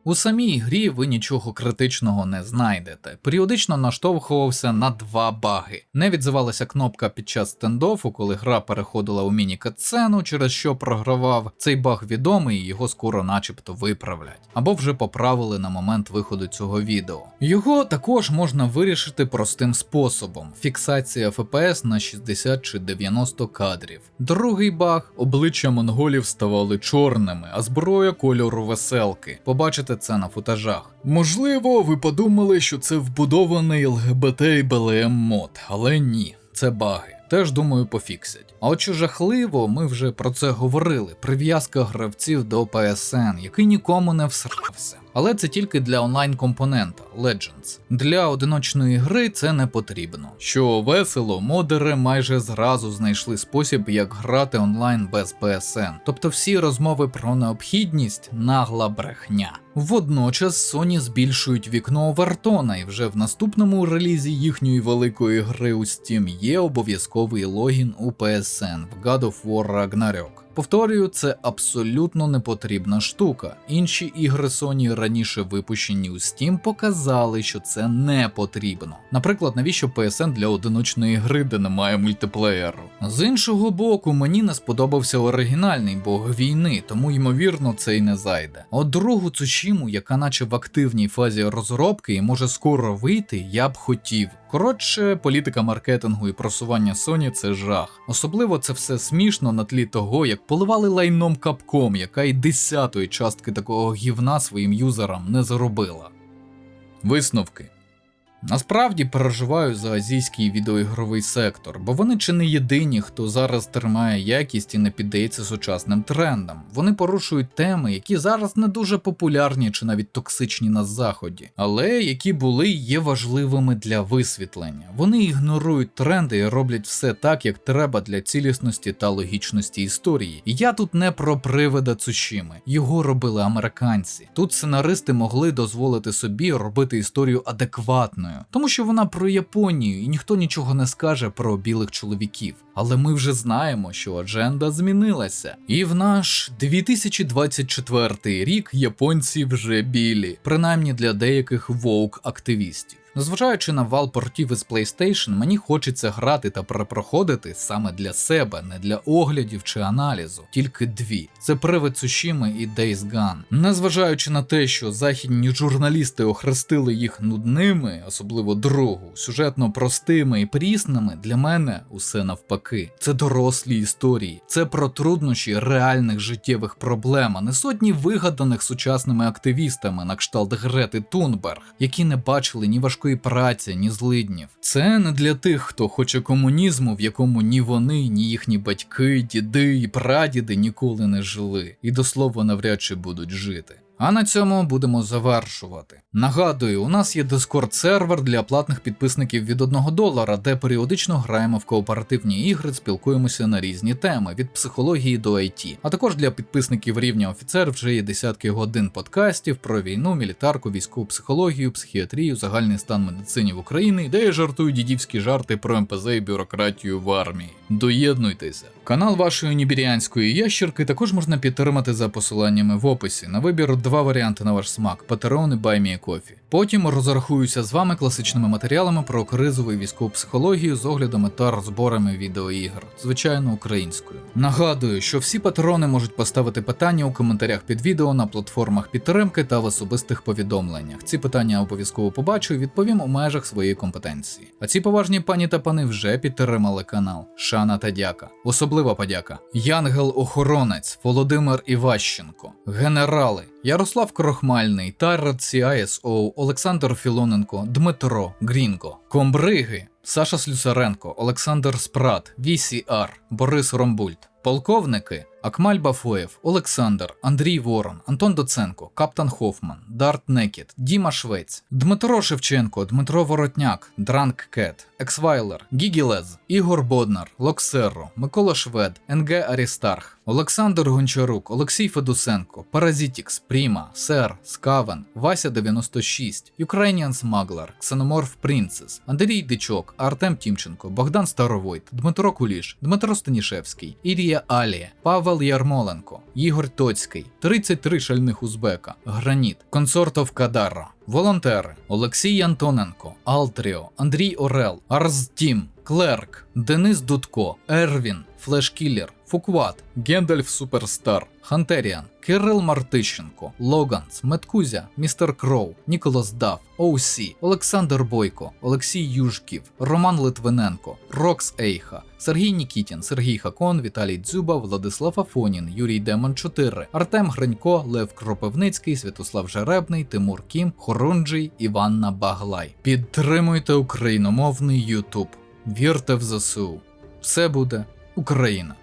S1: У самій грі ви нічого критичного не знайдете. Періодично наштовхувався на 2 баги. Не відзивалася кнопка під час стендофу, коли гра переходила у міні-катсцену, через що програвав. Цей баг відомий, і його скоро начебто виправлять. Або вже поправили на момент виходу цього відео. Його також можна вирішити простим способом. Фіксація FPS на 60 чи 90 кадрів. Другий баг – обличчя монголів ставали чорними, а зброя кольору веселки. Побачите це на футажах. Можливо, ви подумали, що це вбудований ЛГБТ і БЛМ мод, але ні, це баги. Теж, думаю, пофіксять. А от що жахливо, ми вже про це говорили, прив'язка гравців до PSN, який нікому не всрався. Але це тільки для онлайн-компонента Legends. Для одиночної гри це не потрібно. Що весело, модери майже зразу знайшли спосіб, як грати онлайн без PSN. Тобто всі розмови про необхідність – нагла брехня. Водночас Sony збільшують вікно Овертона, і вже в наступному релізі їхньої великої гри у Steam є обов'язковий логін у PSN в God of War Ragnarok. Повторюю, це абсолютно непотрібна штука. Інші ігри Sony, раніше випущені у Steam, показали, що це не потрібно. Наприклад, навіщо PSN для одиночної гри, де немає мультиплеєру? З іншого боку, мені не сподобався оригінальний бог війни, тому ймовірно це й не зайде. От другу Цушіму, яка наче в активній фазі розробки і може скоро вийти, я б хотів. Коротше, політика маркетингу і просування Sony – це жах. Особливо це все смішно на тлі того, як поливали лайном Capcom, яка й 10-ї частки такого гівна своїм юзерам не заробила. Висновки. Насправді переживаю за азійський відеоігровий сектор, бо вони чи не єдині, хто зараз тримає якість і не піддається сучасним трендам. Вони порушують теми, які зараз не дуже популярні чи навіть токсичні на заході, але які були і є важливими для висвітлення. Вони ігнорують тренди і роблять все так, як треба для цілісності та логічності історії. І я тут не про Привида Цушіми. Його робили американці. Тут сценаристи могли дозволити собі робити історію адекватною, тому що вона про Японію і ніхто нічого не скаже про білих чоловіків. Але ми вже знаємо, що адженда змінилася. І в наш 2024 рік японці вже білі, принаймні для деяких woke-активістів. Незважаючи на вал портів із PlayStation, мені хочеться грати та перепроходити саме для себе, не для оглядів чи аналізу. Тільки 2. Це Привид Цушіми і Days Gone. Незважаючи на те, що західні журналісти охрестили їх нудними, особливо другу, сюжетно простими і прісними, для мене усе навпаки. навпаки, це дорослі історії, це про труднощі реальних життєвих проблем, а не сотні вигаданих сучасними активістами на кшталт Грети Тунберг, які не бачили ні важкої праці, ні злиднів. Це не для тих, хто хоче комунізму, в якому ні вони, ні їхні батьки, діди і прадіди ніколи не жили, і до слова навряд чи будуть жити. А на цьому будемо завершувати. Нагадую, у нас є Discord-сервер для платних підписників від $1, де періодично граємо в кооперативні ігри, спілкуємося на різні теми, від психології до IT. А також для підписників рівня офіцер вже є десятки годин подкастів про війну, мілітарку, військову психологію, психіатрію, загальний стан медицини в Україні, де я жартую дідівські жарти про МПЗ і бюрократію в армії. Доєднуйтеся. Канал вашої нібіріанської ящерки також можна підтримати за посиланнями в описі. На вибір 2 варіанти на ваш смак – Patreon і Buy Me a Coffee. Потім розрахуюся з вами класичними матеріалами про кризову і військову психологію з оглядами та розборами відеоігр, звичайно українською. Нагадую, що всі патрони можуть поставити питання у коментарях під відео на платформах підтримки та в особистих повідомленнях. Ці питання обов'язково побачу і відповім у межах своєї компетенції. А ці поважні пані та пани вже підтримали канал. Шана та дяка. Особлива подяка. Янгел-охоронець Володимир Іващенко. Генерали Ярослав Крохмальний, Тарат CISO, Олександр Філоненко, Дмитро Грінко. Комбриги Саша Слюсаренко, Олександр Спрат, VCR, Борис Ромбульт. Полковники Акмаль Бафоєв, Олександр, Андрій Ворон, Антон Доценко, Каптан Хофман, Дарт Некіт, Діма Швець, Дмитро Шевченко, Дмитро Воротняк, Дранк Кет, Ексвайлер, Гігілез, Ігор Боднар, Локсерро, Микола Швед, НГ Арістарх, Олександр Гончарук, Олексій Федусенко, Паразитікс, Пріма, Сер, Скавен, Вася 96, Ukrainian Smuggler, Ксеноморф Принцес, Андрій Дичок, Артем Тімченко, Богдан Старовойт, Дмитро Куліш, Дмитро Станішевський, Ірія Алія, Павел Ярмоленко, Ігор Тоцький, 33 шальних узбека, Граніт, Консортов Кадара, волонтери Олексій Антоненко, Алтріо, Андрій Орел, Арзтім, Клерк, Денис Дудко, Ервін, Флешкілер, Фукват, Гендальф Суперстар, Хантеріан, Кирил Мартищенко, Логанс, Меткузя, Містер Кроу, Ніколас Дав, Оусі, Олександр Бойко, Олексій Юшків, Роман Литвиненко, Рокс Ейха, Сергій Нікітін, Сергій Хакон, Віталій Дзюба, Владислав Афонін, Юрій Демон 4, Артем Гринько, Лев Кропивницький, Святослав Жеребний, Тимур Кім, Хорунджий, Іванна Баглай. Підтримуйте україномовний YouTube. Вірте в ЗСУ. Все буде Україна.